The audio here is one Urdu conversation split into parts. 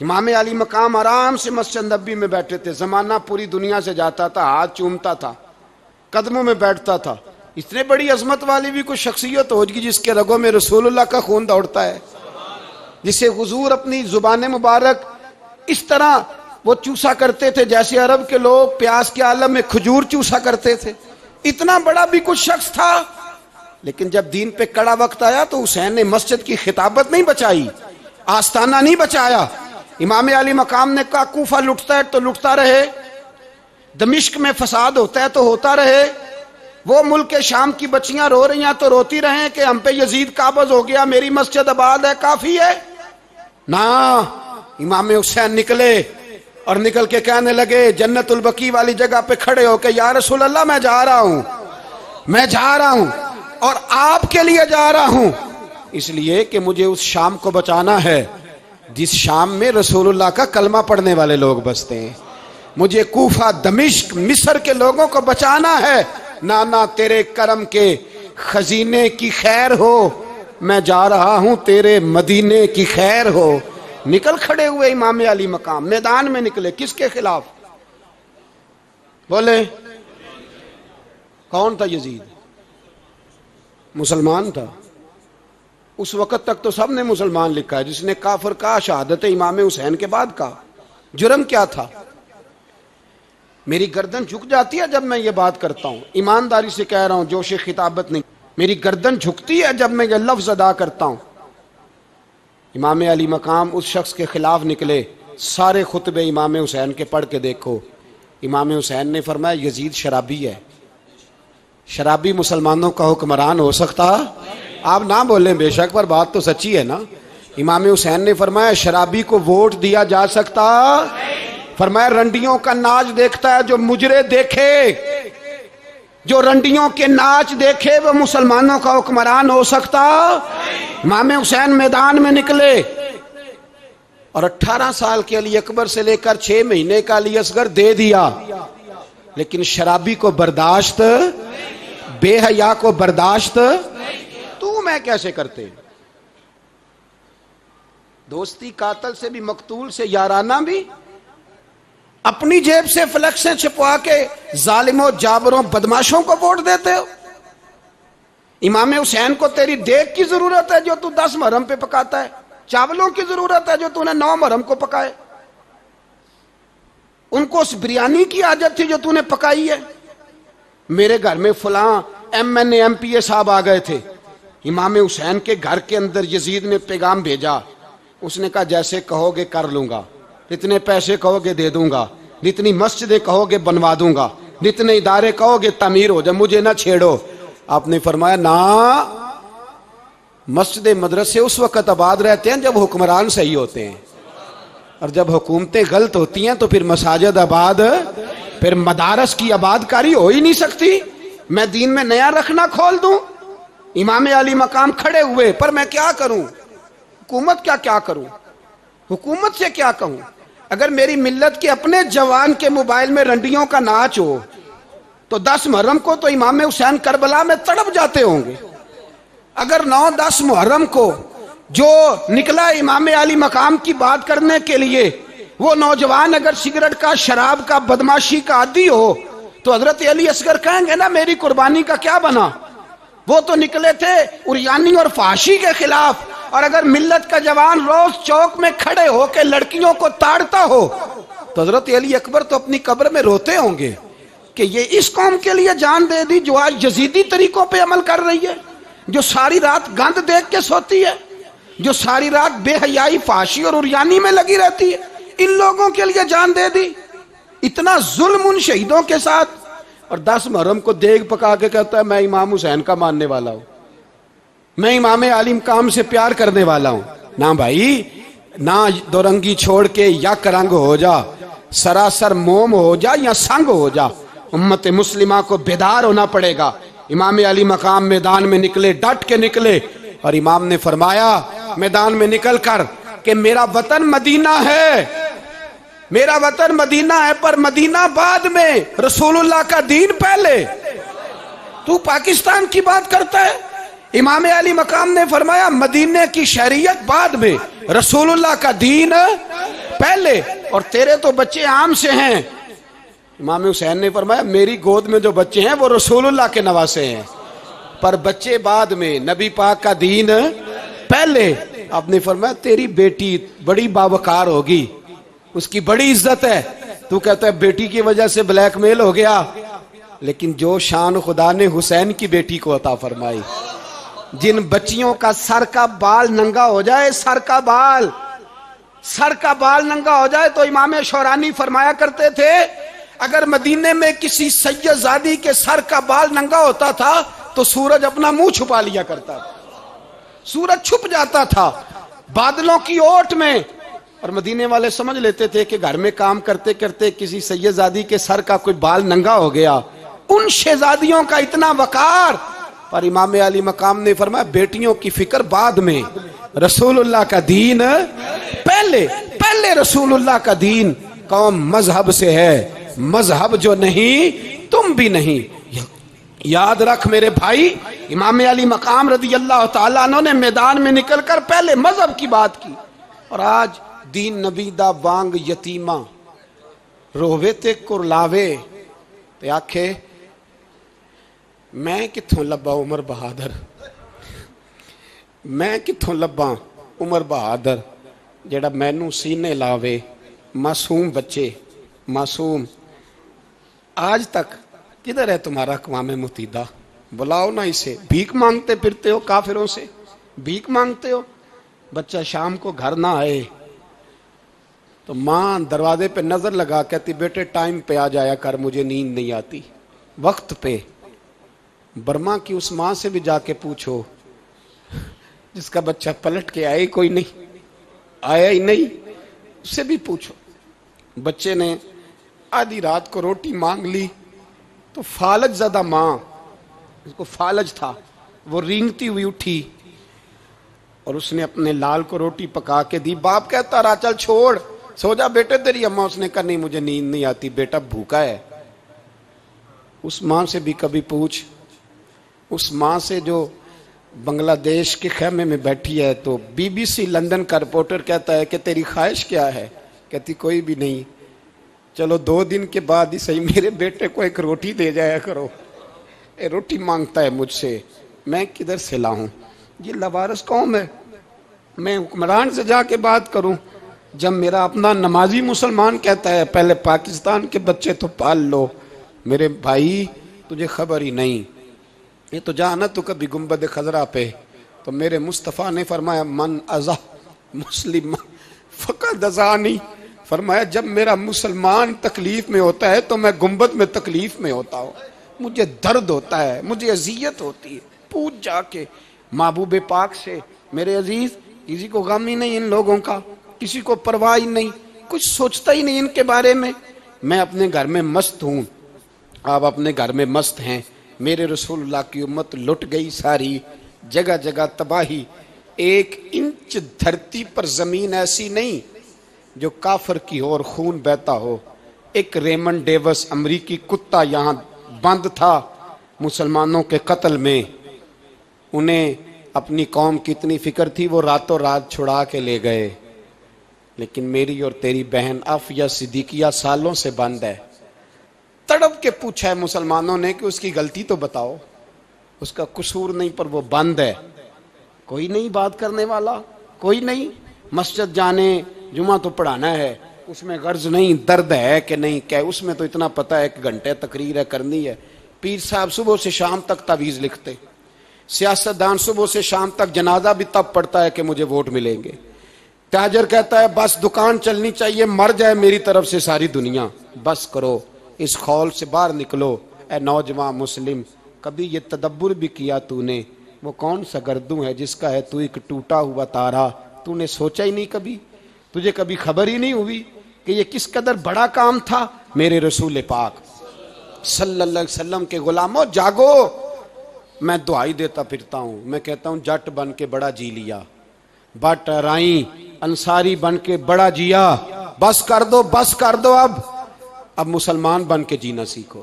امام علی مقام آرام سے مسجد نبی میں بیٹھے تھے، زمانہ پوری دنیا سے جاتا تھا، ہاتھ چومتا تھا، قدموں میں بیٹھتا تھا۔ اتنے بڑی عظمت والی بھی کوئی شخصیت ہوگی جس کے رگوں میں رسول اللہ کا خون دوڑتا ہے، جسے حضور اپنی زبان مبارک اس طرح وہ چوسا کرتے تھے جیسے عرب کے لوگ پیاس کے عالم میں کھجور چوسا کرتے تھے۔ اتنا بڑا بھی کچھ شخص تھا، لیکن جب دین پہ کڑا وقت آیا تو حسین نے مسجد کی خطابت نہیں بچائی، آستانہ نہیں بچایا۔ امام علی مقام نے کہا کوفہ لٹتا ہے تو لٹتا رہے، دمشق میں فساد ہوتا ہے تو ہوتا رہے، وہ ملک شام کی بچیاں رو رہی ہیں تو روتی رہیں کہ ہم پہ یزید قابض ہو گیا، میری مسجد آباد ہے، کافی ہے نا۔ امام حسین نکلے اور نکل کے کہنے لگے جنت البقیع والی جگہ پہ کھڑے ہو کے یا رسول اللہ میں جا رہا ہوں، میں جا رہا ہوں اور آپ کے لیے جا رہا ہوں، اس لیے کہ مجھے اس شام کو بچانا ہے جس شام میں رسول اللہ کا کلمہ پڑھنے والے لوگ بستے ہیں، مجھے کوفہ دمشق مصر کے لوگوں کو بچانا ہے۔ نانا تیرے کرم کے خزینے کی خیر ہو، میں جا رہا ہوں تیرے مدینے کی خیر ہو۔ نکل کھڑے ہوئے امام علی مقام، میدان میں نکلے، کس کے خلاف؟ بولے کون تھا یزید؟ مسلمان تھا، اس وقت تک تو سب نے مسلمان لکھا ہے، جس نے کافر کہا شہادت امام حسین کے بعد کہا۔ جرم کیا تھا؟ میری گردن جھک جاتی ہے جب میں یہ بات کرتا ہوں، ایمانداری سے کہہ رہا ہوں، جوش خطابت نہیں، میری گردن جھکتی ہے جب میں یہ لفظ ادا کرتا ہوں۔ امام علی مقام اس شخص کے خلاف نکلے، سارے خطبے امام حسین کے پڑھ کے دیکھو۔ امام حسین نے فرمایا یزید شرابی ہے، شرابی مسلمانوں کا حکمران ہو سکتا؟ آپ نہ بولیں بے شک، پر بات تو سچی ہے نا۔ امام حسین نے فرمایا شرابی کو ووٹ دیا جا سکتا؟ فرمایا رنڈیوں کا ناچ دیکھتا ہے جو مجرے دیکھے، جو رنڈیوں کے ناچ دیکھے وہ مسلمانوں کا حکمران ہو سکتا؟ امام حسین میدان میں نکلے اور 18 سال کے علی اکبر سے لے کر 6 مہینے کا علی اصغر دے دیا، لیکن شرابی کو برداشت، بے حیا کو برداشت تو میں کیسے کرتے؟ دوستی قاتل سے بھی، مقتول سے یارانہ بھی، اپنی جیب سے فلیکسیں چھپوا کے ظالموں جابروں بدماشوں کو ووٹ دیتے ہو۔ امام حسین کو تیری دیگ کی ضرورت ہے جو تو 10 محرم پہ پکاتا ہے، چاولوں کی ضرورت ہے جو تو نے 9 محرم کو پکائے، ان کو اس بریانی کی عادت تھی جو تو نے پکائی ہے۔ میرے گھر میں فلاں MNA MPA صاحب آ گئے تھے، امام حسین کے گھر کے اندر یزید نے پیغام بھیجا، اس نے کہا جیسے کہو گے کر لوں گا، جتنے پیسے کہو گے دے دوں گا، جتنی مسجدیں کہو گے بنوا دوں گا، جتنے ادارے کہو گے تعمیر ہو جائے، مجھے نہ چھیڑو۔ آپ نے فرمایا نا، مسجد مدرسے اس وقت آباد رہتے ہیں جب حکمران صحیح ہوتے ہیں، اور جب حکومتیں غلط ہوتی ہیں تو پھر مساجد آباد، پھر مدارس کی آباد کاری ہو ہی نہیں سکتی۔ میں دین میں نیا رکھنا کھول دوں؟ امام علی مقام کھڑے ہوئے، پر میں کیا کروں؟ حکومت کیا کروں؟ حکومت سے کیا کہوں؟ اگر میری ملت کے اپنے جوان کے موبائل میں رنڈیوں کا ناچ ہو تو 10 محرم کو تو امام حسین کربلا میں تڑپ جاتے ہوں گے۔ اگر 9-10 محرم کو جو نکلا امام علی مقام کی بات کرنے کے لیے، وہ نوجوان اگر سگریٹ کا، شراب کا، بدماشی کا عادی ہو تو حضرت علی اصغر کہیں گے نا میری قربانی کا کیا بنا؟ وہ تو نکلے تھے عریانی اور فحاشی کے خلاف، اور اگر ملت کا جوان روز چوک میں کھڑے ہو کے لڑکیوں کو تاڑتا ہو تو حضرت علی اکبر تو اپنی قبر میں روتے ہوں گے کہ یہ اس قوم کے لیے جان دے دی جو آج یزیدی طریقوں پہ عمل کر رہی ہے، جو ساری رات گند دیکھ کے سوتی ہے، جو ساری رات بے حیائی، فحاشی اور عریانی میں لگی رہتی ہے، ان لوگوں کے لیے جان دے دی۔ اتنا ظلم ان شہیدوں کے ساتھ، اور 10 محرم کو دیگ پکا کے کہتا ہے میں امام حسین کا ماننے والا ہوں، میں امام علی مقام سے پیار کرنے والا ہوں۔ نہ بھائی، نہ دو رنگی چھوڑ کے یک رنگ ہو جا، سراسر موم ہو جا یا سنگ ہو جا، امت مسلمہ کو بیدار ہونا پڑے گا۔ امام علی مقام میدان میں نکلے، ڈٹ کے نکلے، اور امام نے فرمایا میدان میں نکل کر کہ میرا وطن مدینہ ہے، میرا وطن مدینہ ہے، پر مدینہ بعد میں، رسول اللہ کا دین پہلے۔ تو پاکستان کی بات کرتا ہے؟ امام علی مقام نے فرمایا مدینے کی شریعت بعد میں، رسول اللہ کا دین پہلے، اور تیرے تو بچے عام سے ہیں. امام حسین نے فرمایا میری گود میں جو بچے ہیں وہ رسول اللہ کے نواسے ہیں، پر بچے بعد میں، نبی پاک کا دین پہلے. آپ نے فرمایا تیری بیٹی بڑی باوقار ہوگی، اس کی بڑی عزت ہے، تو کہتا ہے بیٹی کی وجہ سے بلیک میل ہو گیا. لیکن جو شان خدا نے حسین کی بیٹی کو عطا فرمائی، جن بچیوں کا سر کا بال ننگا ہو جائے، سر کا بال ننگا ہو جائے، تو امام شورانی فرمایا کرتے تھے اگر مدینے میں کسی سید زادی کے سر کا بال ننگا ہوتا تھا تو سورج اپنا منہ چھپا لیا کرتا تھا، سورج چھپ جاتا تھا بادلوں کی اوٹ میں. اور مدینے والے سمجھ لیتے تھے کہ گھر میں کام کرتے کرتے کسی سید زادی کے سر کا کوئی بال ننگا ہو گیا. ان شہزادیوں کا اتنا وقار. پر امام علی مقام نے فرمایا بیٹیوں کی فکر بعد میں، رسول اللہ کا دین پہلے رسول اللہ کا دین. قوم مذہب سے ہے، مذہب جو نہیں تم بھی نہیں. یاد رکھ میرے بھائی، امام علی مقام رضی اللہ تعالیٰ عنہ نے میدان میں نکل کر پہلے مذہب کی بات کی. اور آج دین نبی دا وانگ یتیمہ رووے تے کرلاوے تے آکھے میں کتھوں لبا عمر بہادر، میں کتھوں لبا عمر بہادر جڑا مینوں سینے لاوے. معصوم بچے، معصوم. آج تک کدھر ہے تمہارا اقوام متحدہ؟ بلاؤ نا اسے. بھیک مانگتے پھرتے ہو، کافروں سے بھیک مانگتے ہو. بچہ شام کو گھر نہ آئے تو ماں دروازے پہ نظر لگا کہتی بیٹے ٹائم پہ آ جایا کر، مجھے نیند نہیں آتی، وقت پہ. برما کی اس ماں سے بھی جا کے پوچھو جس کا بچہ پلٹ کے آئے کوئی نہیں، آیا ہی نہیں، اس سے بھی پوچھو. بچے نے آدھی رات کو روٹی مانگ لی تو فالج زدہ ماں، اس کو فالج تھا، وہ رینگتی ہوئی اٹھی اور اس نے اپنے لال کو روٹی پکا کے دی. باپ کہتا رہا چل چھوڑ سو جا بیٹے تیری اماں. اس نے کہا نہیں مجھے نیند نہیں آتی، بیٹا بھوکا ہے. اس ماں سے بھی کبھی پوچھ، اس ماں سے جو بنگلہ دیش کے خیمے میں بیٹھی ہے تو بی بی سی لندن کا رپورٹر کہتا ہے کہ تیری خواہش کیا ہے؟ کہتی کوئی بھی نہیں، چلو 2 دن کے بعد ہی صحیح میرے بیٹے کو ایک روٹی دے جایا کرو، روٹی مانگتا ہے مجھ سے، میں کدھر سے لاؤں؟ یہ لوارث قوم ہے. میں حکمران سے جا کے بات کروں جب میرا اپنا نمازی مسلمان کہتا ہے پہلے پاکستان کے بچے تو پال لو. میرے بھائی تجھے خبر ہی نہیں، یہ تو جانا تو کبھی گنبد خضرا پہ تو میرے مصطفیٰ نے فرمایا من ازا مسلم فقط ازانی. فرمایا جب میرا مسلمان تکلیف میں ہوتا ہے تو میں گنبد میں تکلیف میں ہوتا ہوں، مجھے درد ہوتا ہے، مجھے اذیت ہوتی ہے. پوچھ جا کے محبوب پاک سے. میرے عزیز کسی کو غم ہی نہیں ان لوگوں کا، کسی کو پرواہ ہی نہیں، کچھ سوچتا ہی نہیں ان کے بارے میں. میں اپنے گھر میں مست ہوں، آپ اپنے گھر میں مست ہیں. میرے رسول اللہ کی امت لٹ گئی ساری، جگہ جگہ تباہی. 1 انچ دھرتی پر زمین ایسی نہیں جو کافر کی ہو اور خون بہتا ہو. ایک ریمن ڈیوس امریکی کتا یہاں بند تھا مسلمانوں کے قتل میں. انہیں اپنی قوم کی اتنی فکر تھی وہ راتوں رات چھڑا کے لے گئے. لیکن میری اور تیری بہن عافیہ صدیقیہ سالوں سے بند ہے. تڑپ کے پوچھا ہے مسلمانوں نے کہ اس کی غلطی تو بتاؤ، اس کا قصور نہیں پر وہ بند ہے. کوئی نہیں بات کرنے والا، کوئی نہیں. مسجد جانے جمعہ تو پڑھانا ہے، اس میں غرض نہیں درد ہے کہ نہیں کہ اس میں تو اتنا پتہ ہے 1 گھنٹے تقریر ہے کرنی ہے. پیر صاحب صبح سے شام تک تعویذ لکھتے، سیاستدان صبح سے شام تک جنازہ بھی تب پڑتا ہے کہ مجھے ووٹ ملیں گے. تاجر کہتا ہے بس دکان چلنی چاہیے، مر جائے میری طرف سے ساری دنیا. بس کرو، اس خول سے باہر نکلو. اے نوجوان مسلم، کبھی یہ تدبر بھی کیا تو نے وہ کون سا گردوں ہے جس کا ہے تو ایک ٹوٹا ہوا تارا؟ تو نے سوچا ہی نہیں کبھی؟ تجھے کبھی خبر ہی نہیں ہوئی کہ یہ کس قدر بڑا کام تھا؟ میرے رسول پاک صلی اللہ علیہ وسلم کے غلاموں جاگو. میں دعائی دیتا پھرتا ہوں، میں کہتا ہوں جٹ بن کے بڑا جی لیا، بٹ رائیں انصاری بن کے بڑا جیا. بس کر دو، بس کر دو. اب مسلمان بن کے جینا سیکھو.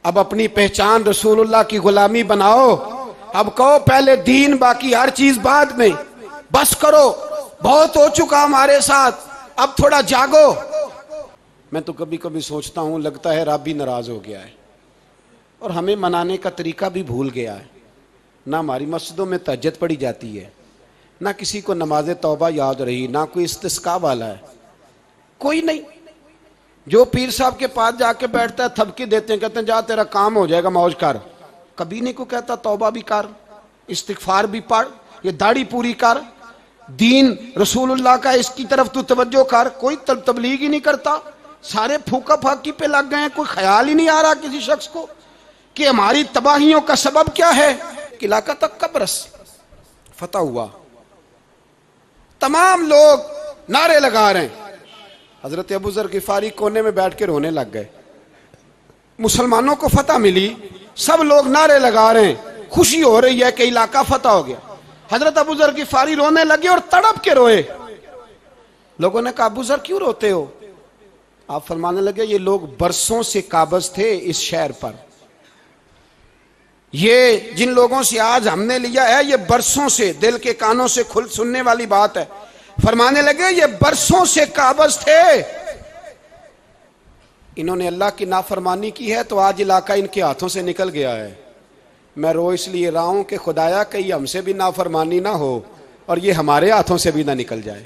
اب اپنی پہچان رسول اللہ کی غلامی بناؤ. اب کہو پہلے دین باقی ہر چیز بعد میں. بس کرو، بہت ہو چکا ہمارے ساتھ. اب تھوڑا جاگو. میں تو کبھی کبھی سوچتا ہوں لگتا ہے رب بھی ناراض ہو گیا ہے اور ہمیں منانے کا طریقہ بھی بھول گیا ہے. نہ ہماری مسجدوں میں تہجد پڑھی جاتی ہے، نہ کسی کو نماز توبہ یاد رہی، نہ کوئی استسقاء والا ہے، کوئی نہیں. جو پیر صاحب کے پاس جا کے بیٹھتا ہے تھپکی دیتے ہیں، کہتے ہیں جا تیرا کام ہو جائے گا، موج کر. کبھی نہیں کو کہتا توبہ بھی کر، استغفار بھی پڑھ، یہ داڑھی پوری کر، دین رسول اللہ کا اس کی طرف تو توجہ کر. کوئی تبلیغ ہی نہیں کرتا، سارے پھوکا پھاکی پہ لگ گئے ہیں. کوئی خیال ہی نہیں آ رہا کسی شخص کو کہ ہماری تباہیوں کا سبب کیا ہے. علاقہ تک قبرص فتح ہوا، تمام لوگ نعرے لگا رہے ہیں. حضرت ابو ذر غفاری کونے میں بیٹھ کے رونے لگ گئے. مسلمانوں کو فتح ملی، سب لوگ نعرے لگا رہے ہیں، خوشی ہو رہی ہے کہ علاقہ فتح ہو گیا. حضرت ابو ذر غفاری رونے لگے اور تڑپ کے روئے. لوگوں نے کہا ابو ذر کیوں روتے ہو؟ آپ فرمانے لگے یہ لوگ برسوں سے قابض تھے اس شہر پر، یہ جن لوگوں سے آج ہم نے لیا ہے یہ برسوں سے، دل کے کانوں سے کھل سننے والی بات ہے. فرمانے لگے یہ برسوں سے قابض تھے، انہوں نے اللہ کی نافرمانی کی ہے تو آج علاقہ ان کے ہاتھوں سے نکل گیا ہے. میں رو اس لیے رہا ہوں کہ خدایا کہیں ہم سے بھی نافرمانی نہ ہو اور یہ ہمارے ہاتھوں سے بھی نہ نکل جائے.